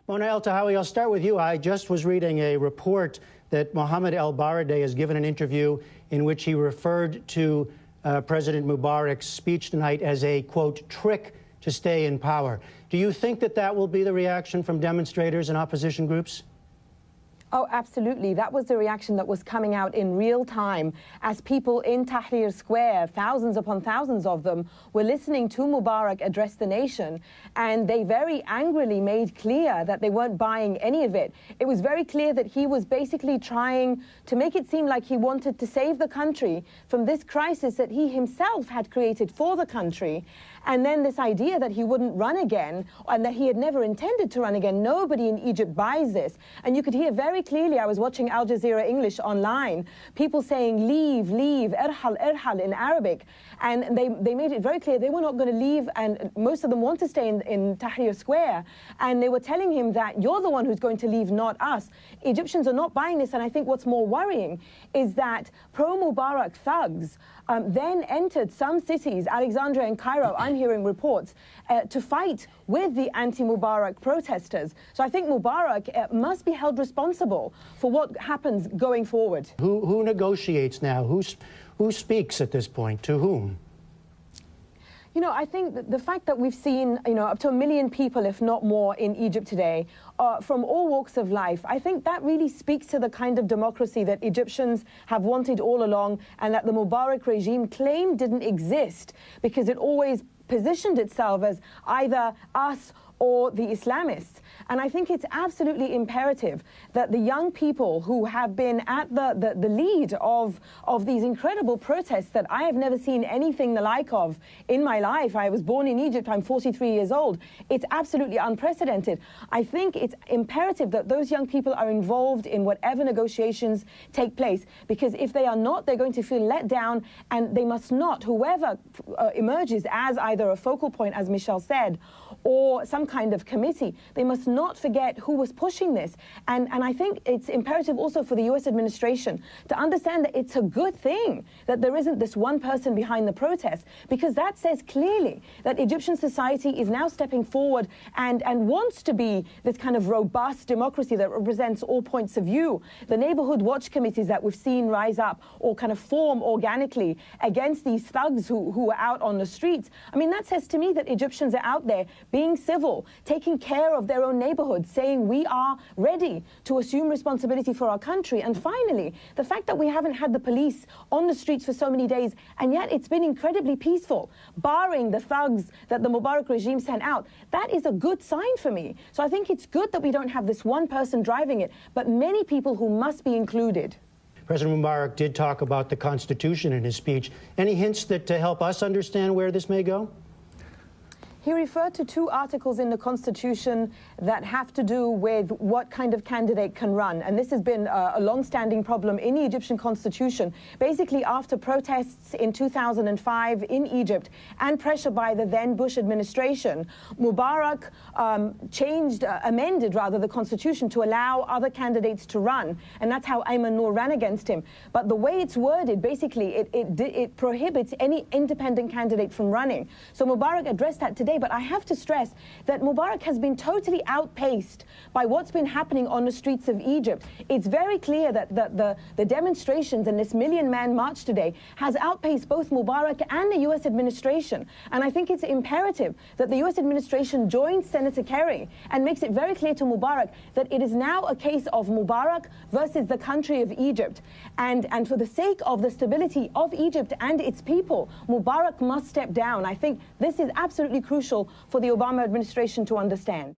Mona Eltahawy, I'll start with you. I just was reading a report that Mohammed El-Baradei has given an interview in which he referred to President Mubarak's speech tonight as a, quote, trick to stay in power. Do you think that that will be the reaction from demonstrators and opposition groups? Oh, absolutely. That was the reaction that was coming out in real time as people in Tahrir Square, thousands upon thousands of them, were listening to Mubarak address the nation. And they very angrily made clear that they weren't buying any of it. It was very clear that he was basically trying to make it seem like he wanted to save the country from this crisis that he himself had created for the country. And then this idea that he wouldn't run again and that he had never intended to run again. Nobody in Egypt buys this. And you could hear very clearly, I was watching Al Jazeera English online, people saying, leave, leave, irhal, irhal in Arabic. And they made it very clear they were not going to leave, and most of them want to stay in Tahrir Square. And they were telling him that you're the one who's going to leave, not us. Egyptians are not buying this, and I think what's more worrying is that pro-Mubarak thugs then entered some cities, Alexandria and Cairo, I'm hearing reports, to fight with the anti-Mubarak protesters. So I think Mubarak must be held responsible for what happens going forward. Who negotiates now? Who speaks at this point? To whom? You know, I think that the fact that we've seen, up to 1 million people, if not more, in Egypt today, from all walks of life, I think that really speaks to the kind of democracy that Egyptians have wanted all along and that the Mubarak regime claimed didn't exist because it always positioned itself as either us or the Islamists. And I think it's absolutely imperative that the young people who have been at the lead of these incredible protests that I have never seen anything the like of in my life. I was born in Egypt, I'm 43 years old. It's absolutely unprecedented. I think it's imperative that those young people are involved in whatever negotiations take place, because if they are not, they're going to feel let down, and they must not, whoever emerges as either a focal point, as Michelle said, or some kind of committee, they must not forget who was pushing this. And I think it's imperative also for the US administration to understand that it's a good thing that there isn't this one person behind the protest, because that says clearly that Egyptian society is now stepping forward and wants to be this kind of robust democracy that represents all points of view. The neighborhood watch committees that we've seen rise up or kind of form organically against these thugs who are out on the streets. I mean, that says to me that Egyptians are out there being civil, taking care of their own neighborhoods, saying we are ready to assume responsibility for our country. And finally, the fact that we haven't had the police on the streets for so many days, and yet it's been incredibly peaceful, barring the thugs that the Mubarak regime sent out, that is a good sign for me. So I think it's good that we don't have this one person driving it, but many people who must be included. President Mubarak did talk about the Constitution in his speech. Any hints that to help us understand where this may go? He referred to 2 articles in the Constitution that have to do with what kind of candidate can run. And this has been a long-standing problem in the Egyptian Constitution. Basically, after protests in 2005 in Egypt and pressure by the then Bush administration, Mubarak amended the Constitution to allow other candidates to run. And that's how Ayman Noor ran against him. But the way it's worded, basically, it prohibits any independent candidate from running. So Mubarak addressed that today. But I have to stress that Mubarak has been totally outpaced by what's been happening on the streets of Egypt. It's very clear that the demonstrations and this 1 million-man march today has outpaced both Mubarak and the US administration. And I think it's imperative that the US administration joins Senator Kerry and makes it very clear to Mubarak that it is now a case of Mubarak versus the country of Egypt. And for the sake of the stability of Egypt and its people, Mubarak must step down. I think this is absolutely crucial for the Obama administration to understand.